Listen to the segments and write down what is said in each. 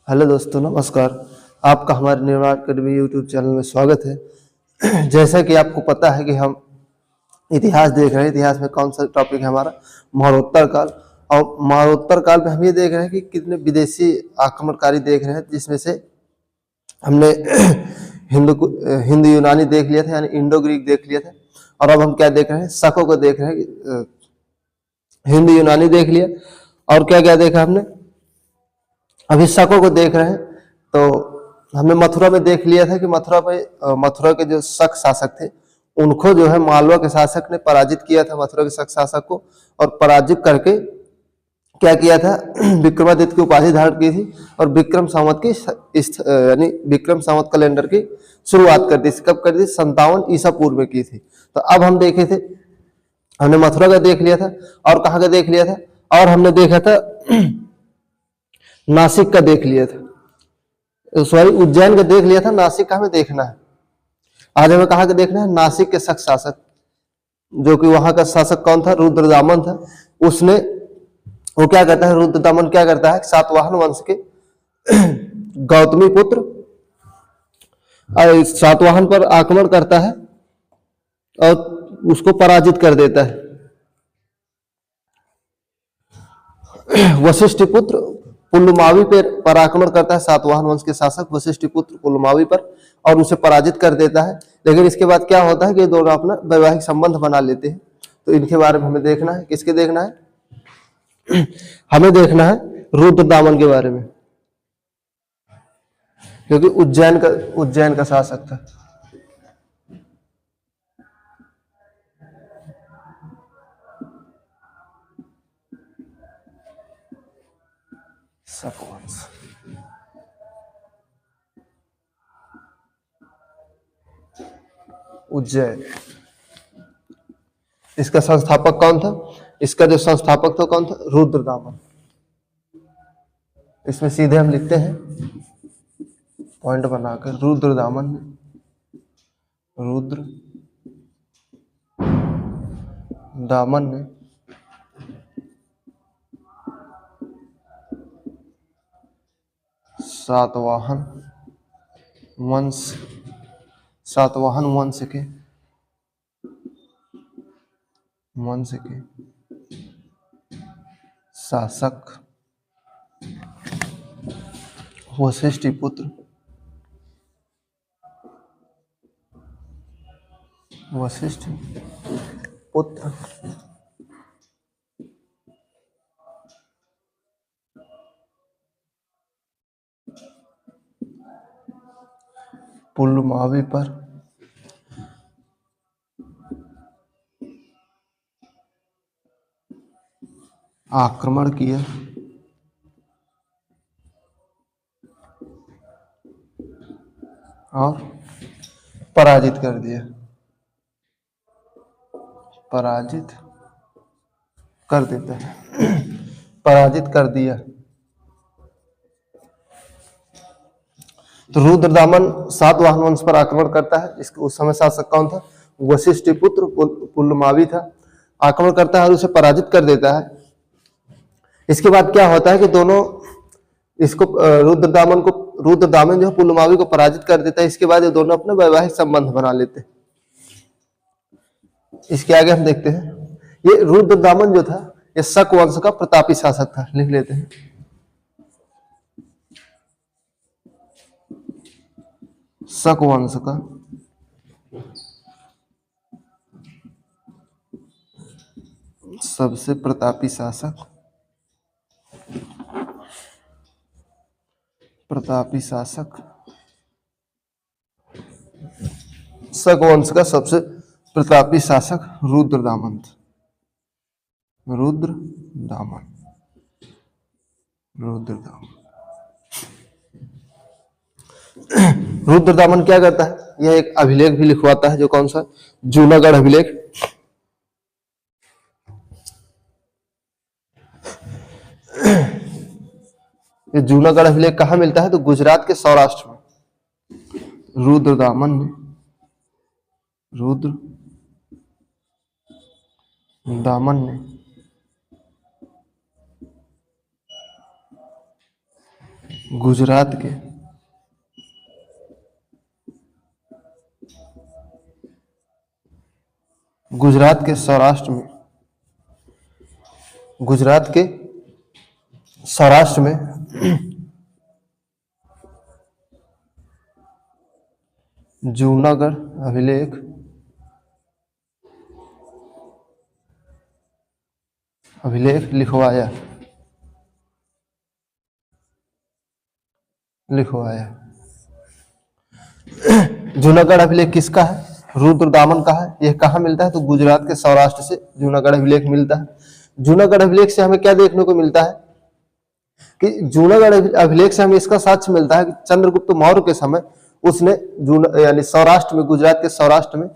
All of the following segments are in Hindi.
हेलो दोस्तों, नमस्कार। आपका हमारे निर्माण अकेडमी यूट्यूब चैनल में स्वागत है। जैसा कि आपको पता है कि हम इतिहास देख रहे हैं। इतिहास में कौन सा टॉपिक है हमारा? मरणोत्तर काल। और मरणोत्तर काल में हम ये देख रहे हैं कि कितने विदेशी आक्रमणकारी देख रहे हैं, जिसमें से हमने हिंदू यूनानी देख लिया था, यानी इंडो ग्रीक देख लिया था। और अब हम क्या देख रहे हैं? शकों को देख रहे हैं। हिंदू यूनानी देख लिया, और क्या क्या देखा हमने? अभी शकों को देख रहे हैं। तो हमने मथुरा में देख लिया था कि मथुरा के जो शक शासक थे, उनको जो है मालवा के शासक ने पराजित किया था, मथुरा के शक शासक को। और पराजित करके क्या किया था? विक्रमादित्य की उपाधि धारण की थी और विक्रम संवत की यानी विक्रम संवत कैलेंडर की शुरुआत कर दी। कब कर दी? 57 ईसा पूर्व में की थी। तो अब हम देखे थे, हमने मथुरा का देख लिया था, और कहाँ का देख लिया था? और हमने देखा था नासिक का देख लिया था, सॉरी उज्जैन का देख लिया था। नासिक का हमें देखना है। आज हमें कहाँ का देखना है? नासिक के शक शासक, जो कि वहां का शासक कौन था? रुद्रदामन था। उसने वो क्या करता है? रुद्रदामन क्या करता है? सातवाहन वंश के गौतमी पुत्र सातवाहन पर आक्रमण करता है और उसको पराजित कर देता है। वशिष्ठ पुत्र पुलमावी पर आक्रमण करता है, सातवाहन वंश के शासक वशिष्ठ पुत्र पुलमावी पर, और उसे पराजित कर देता है। लेकिन इसके बाद क्या होता है कि दोनों अपना वैवाहिक संबंध बना लेते हैं। तो इनके बारे में हमें देखना है। किसके देखना है? हमें देखना है रुद्रदामन के बारे में, क्योंकि उज्जैन का शासक था। शकवंश। उज्जैन, इसका संस्थापक कौन था? इसका जो संस्थापक था कौन था? रुद्रदामन। इसमें सीधे हम लिखते हैं पॉइंट बनाकर, रुद्रदामन ने सातवाहन वंश के शासक वशिष्ठ पुत्र पुलमावी पर आक्रमण किया और पराजित कर दिया। पराजित कर देता है, पराजित कर दिया। तो रुद्रदामन सातवाहन वंश पर आक्रमण करता है। इसके उस समय शासक कौन था? वशिष्ठ पुत्र पुलमावी था। आक्रमण करता है और उसे पराजित कर देता है। इसके बाद क्या होता है कि दोनों इसको रुद्रदामन जो है पुलमावी को पराजित कर देता है। इसके बाद ये दोनों अपना वैवाहिक संबंध बना लेते हैं। इसके आगे हम देखते हैं, ये रुद्रदामन जो था ये शक वंश का प्रतापी शासक था। लिख लेते हैं, शक वंश का सबसे प्रतापी शासक शक वंश का सबसे प्रतापी शासक रुद्रदामन। रुद्रदामन क्या करता है? यह एक अभिलेख भी लिखवाता है, जो कौन सा? जूनागढ़ अभिलेख। ये जूनागढ़ अभिलेख कहाँ मिलता है? तो गुजरात के सौराष्ट्र में। रुद्रदामन ने गुजरात के गुजरात के सौराष्ट्र में जूनागढ़ अभिलेख लिखवाया जूनागढ़ अभिलेख किसका है? रुद्रदामन का है। यह कहाँ मिलता है? तो गुजरात के सौराष्ट्र से जूनागढ़ अभिलेख मिलता है। जूनागढ़ अभिलेख से हमें क्या देखने को मिलता है कि जूनागढ़ अभिलेख से हमें इसका साक्ष्य मिलता है कि चंद्रगुप्त मौर्य के समय उसने यानी सौराष्ट्र में, गुजरात के सौराष्ट्र में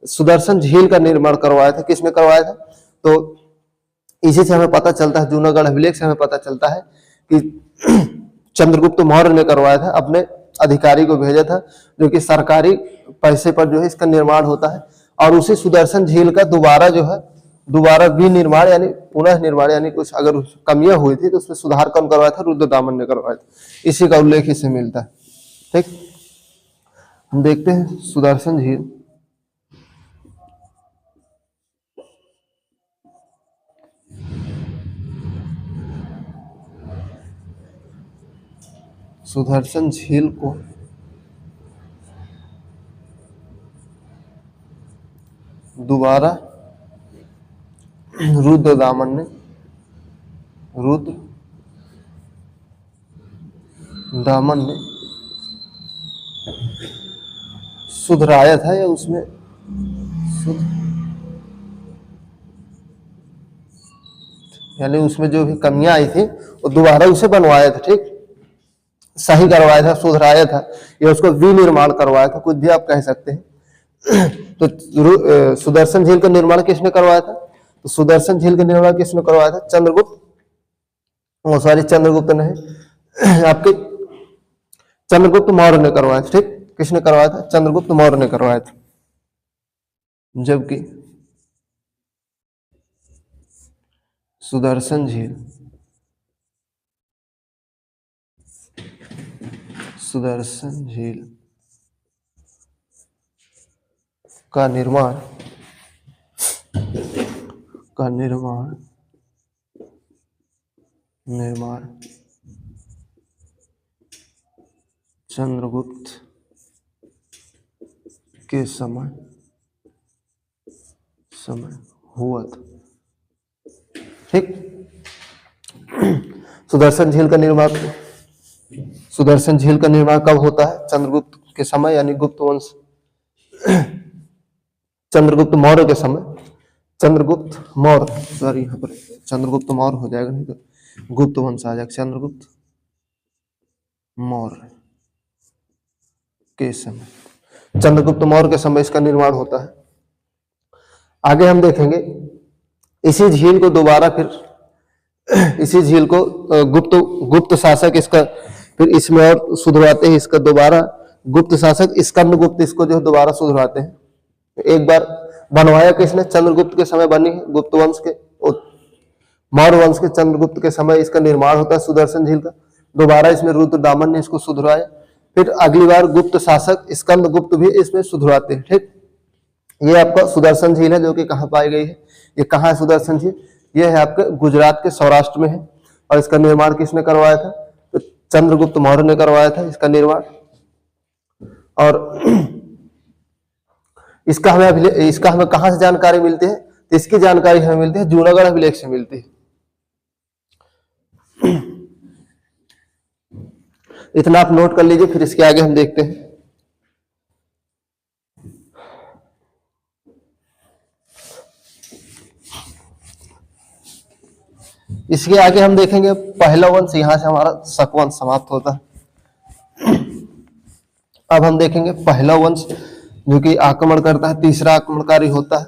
सुदर्शन झील का निर्माण करवाया था। किसने करवाया था? तो इसी से हमें पता चलता है, जूनागढ़ अभिलेख से हमें पता चलता है कि चंद्रगुप्त मौर्य ने करवाया था, अपने अधिकारी को भेजा था, जो कि सरकारी पैसे पर जो है इसका निर्माण होता है। और उसी सुदर्शन झील का दोबारा विनिर्माण यानी पुनः निर्माण, यानी कुछ अगर कमियां हुई थी तो उसमें सुधार कौन करवाया था? रुद्रदामन ने करवाया था। इसी का उल्लेख इससे मिलता है। ठीक, हम देखते हैं सुदर्शन झील। सुदर्शन झील को दोबारा रुद्रदामन ने सुधराया था, या उसमें यानी उसमें जो भी कमियां आई थी वो दोबारा उसे बनवाया था। ठीक, सही करवाया था, सुधराया था, या उसको विनिर्माण करवाया था, कुछ भी आप कह सकते हैं। तो सुदर्शन झील का निर्माण किसने करवाया था? तो सुदर्शन झील का निर्माण किसने करवाया था? चंद्रगुप्त नहीं, आपके चंद्रगुप्त मौर्य ने करवाया था। ठीक, किसने करवाया था? चंद्रगुप्त मौर्य ने करवाया था। जबकि सुदर्शन झील का निर्माण चंद्रगुप्त के समय हुआ था। ठीक, सुदर्शन झील का निर्माण कब होता है? चंद्रगुप्त के समय, यानी गुप्त वंश, चंद्रगुप्त मौर्य के समय। चंद्रगुप्त मौर्य हो जाएगा, नहीं तो गुप्त वंश आ जाएगा। चंद्रगुप्त मौर्य के समय इसका निर्माण होता है। आगे हम देखेंगे इसी झील को गुप्त शासक इसका फिर इसमें और सुधरवाते हैं। इसका दोबारा गुप्त शासक स्कंदगुप्त इसको जो दोबारा सुधरवाते हैं। एक बार बनवाया किसने? चंद्रगुप्त के समय बनी है, गुप्त वंश के, मौर्य वंश के चंद्रगुप्त के समय इसका निर्माण होता है सुदर्शन झील का। दोबारा इसमें रुद्रदामन ने इसको सुधरवाया। फिर अगली बार गुप्त शासक स्कंदगुप्त भी इसमें सुधरवाते हैं। ठीक, ये आपका सुदर्शन झील है, जो कि कहाँ पाई गई है? ये कहाँ है सुदर्शन झील? ये है आपके गुजरात के सौराष्ट्र में है। और इसका निर्माण किसने करवाया था? तो चंद्रगुप्त मौर्य ने करवाया था इसका निर्माण। और इसका हमें कहां से जानकारी मिलती है? तो इसकी जानकारी हमें मिलती है जूनागढ़ अभिलेख से मिलती है। इतना आप नोट कर लीजिए, फिर इसके आगे हम देखते हैं। इसके आगे हम देखेंगे पहला वंश, यहां से हमारा शक वंश समाप्त होता है। अब हम देखेंगे पहला वंश, जो कि आक्रमण करता है, तीसरा आक्रमणकारी होता है।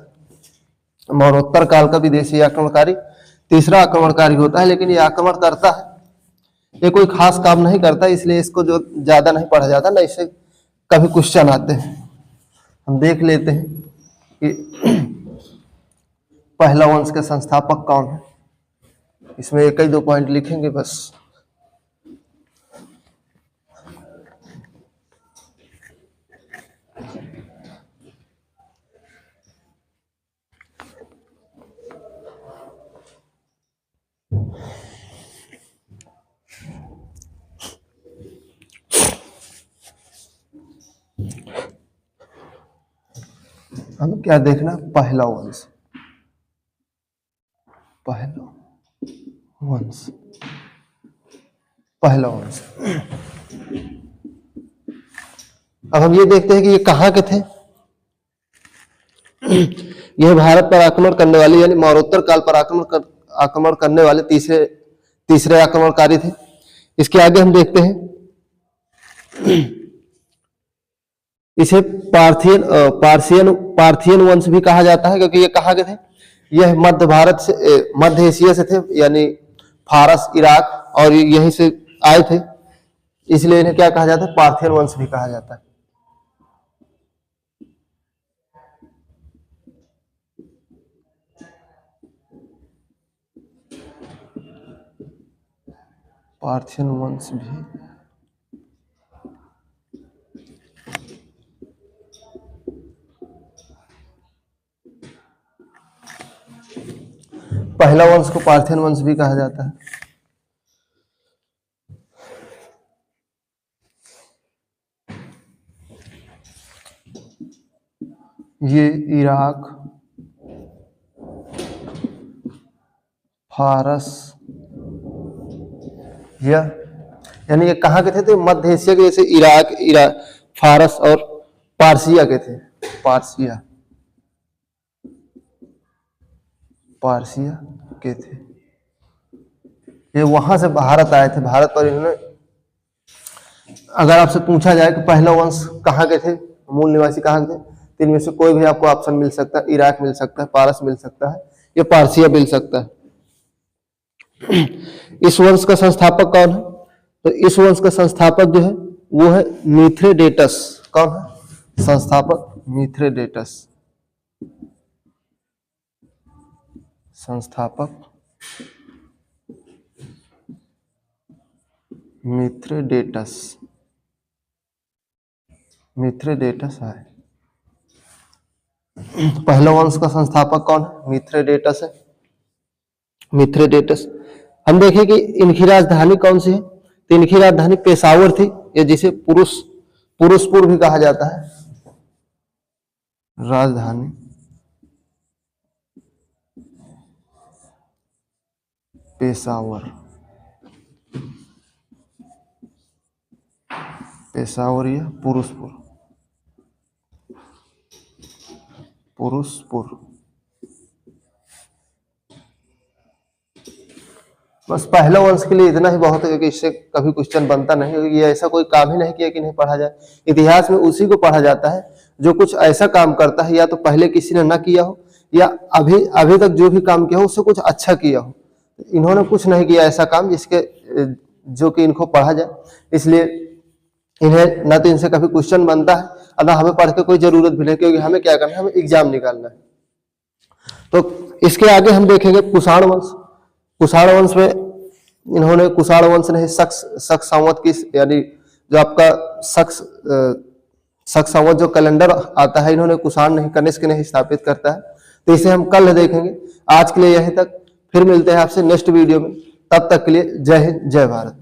मौर्योत्तर काल का विदेशी आक्रमणकारी तीसरा आक्रमणकारी होता है। लेकिन ये आक्रमण करता है, ये कोई खास काम नहीं करता, इसलिए इसको जो ज्यादा नहीं पढ़ा जाता ना, इससे कभी क्वेश्चन आते हैं। हम देख लेते हैं कि पहला वंश के संस्थापक कौन है। इसमें एक ही दो पॉइंट लिखेंगे बस। हमें क्या देखना, पहला वंश, पहला वंश, पहला वंश। अब हम ये देखते हैं कि ये कहाँ के थे। यह भारत पर आक्रमण करने वाले यानी मौर्योत्तर काल पर आक्रमण करने वाले तीसरे आक्रमणकारी थे। इसके आगे हम देखते हैं, इसे पार्थियन वंश भी कहा जाता है, क्योंकि ये कहाँ के थे, यह मध्य भारत से, मध्य एशिया से थे, यानी फारस, इराक और यहीं से आए थे, इसलिए इन्हें क्या कहा जाता है, पार्थियन वंश भी कहा जाता है। पार्थियन वंश भी, पहला वंश को पार्थियन वंश भी कहा जाता है। ये इराक, फारस, यानी ये कहाँ के थे, तो मध्य एशिया के, जैसे इराक, फारस और पारसिया के थे, पारसिया के थे। ये वहां से भारत आए थे, भारत पर इन्होंने, अगर आपसे पूछा जाए कि पहला वंश कहाँ के थे, मूल निवासी कहाँ के थे, तो इनमें से कोई भी आपको ऑप्शन मिल सकता है, इराक मिल सकता है, पारस मिल सकता है, या पारसिया मिल सकता है। इस वंश का संस्थापक कौन है, तो इस वंश का संस्थापक जो है वो है मिथ्रेडेटस। कौन है संस्थापक, मिथ्रेडेटस, संस्थापक मिथ्रेडेटस, मिथ्रेडेटस है। पहला वंश का संस्थापक कौन है, मिथ्रेडेटस है, मिथ्रेडेटस। हम देखें कि इनकी राजधानी कौन सी है, तो इनकी राजधानी पेशावर थी, या जिसे पुरुषपुर भी कहा जाता है, राजधानी पेशावर, पेशावर या पुरुषपुर, बस पहला वंश के लिए इतना ही बहुत है, क्योंकि इससे कभी क्वेश्चन बनता नहीं, क्योंकि ये ऐसा कोई काम ही नहीं किया कि नहीं पढ़ा जाए। इतिहास में उसी को पढ़ा जाता है जो कुछ ऐसा काम करता है, या तो पहले किसी ने ना किया हो, या अभी तक जो भी काम किया हो उससे कुछ अच्छा किया हो। इन्होंने कुछ नहीं किया ऐसा काम जिसके जो कि इनको पढ़ा जाए, इसलिए इन्हें ना तो इनसे कभी क्वेश्चन बनता है, और ना हमें पढ़ के कोई जरूरत भी नहीं, क्योंकि हमें क्या करना है, हमें एग्जाम निकालना है। तो इसके आगे हम देखेंगे कुषाण वंश। कुषाण वंश में इन्होंने, कुषाण वंश ने शक संवत की, यानी जो आपका शक संवत जो कैलेंडर आता है, इन्होंने कुषाण नहीं, कनिष्क ने स्थापित करता है। तो इसे हम कल देखेंगे। आज के लिए यहीं तक, फिर मिलते हैं आपसे नेक्स्ट वीडियो में। तब तक के लिए जय हिंद, जय भारत।